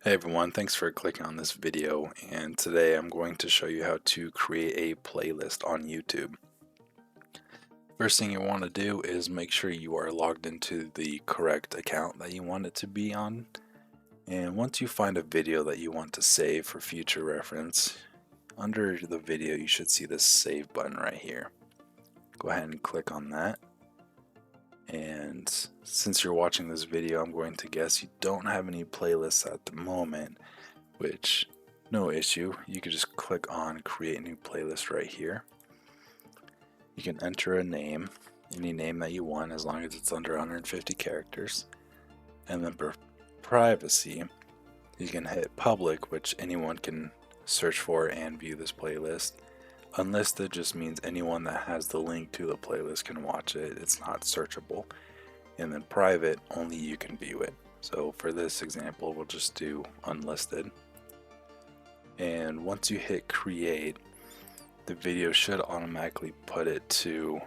Hey everyone, thanks for clicking on this video, and today I'm going to show you how to create a playlist on YouTube. First thing you want to do is make sure you are logged into the correct account that you want it to be on. And once you find a video that you want to save for future reference, under the video you should see this save button right here. Go ahead and click on that. And since you're watching this video, I'm going to guess you don't have any playlists at the moment, which no issue. You can just click on create new playlist right here. You can enter a name, any name that you want, as long as it's under 150 characters. And then for privacy, you can hit public, which anyone can search for and view this playlist. Unlisted just means anyone that has the link to the playlist can watch it. It's not searchable. And then private, only you can view it. So for this example, we'll just do unlisted. And once you hit create, the video should automatically put it to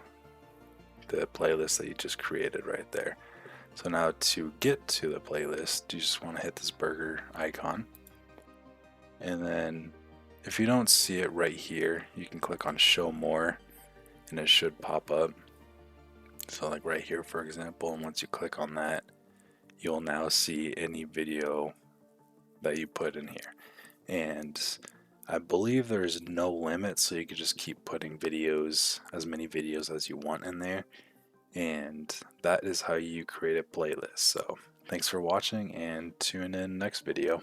the playlist that you just created right there. So now to get to the playlist, you just want to hit this burger icon. And then if you don't see it right here, you can click on show more and it should pop up. So like right here, for example, and once you click on that, you'll now see any video that you put in here. And I believe there's no limit, so you can just keep putting videos, as many videos as you want in there. And that is how you create a playlist. So thanks for watching and tune in next video.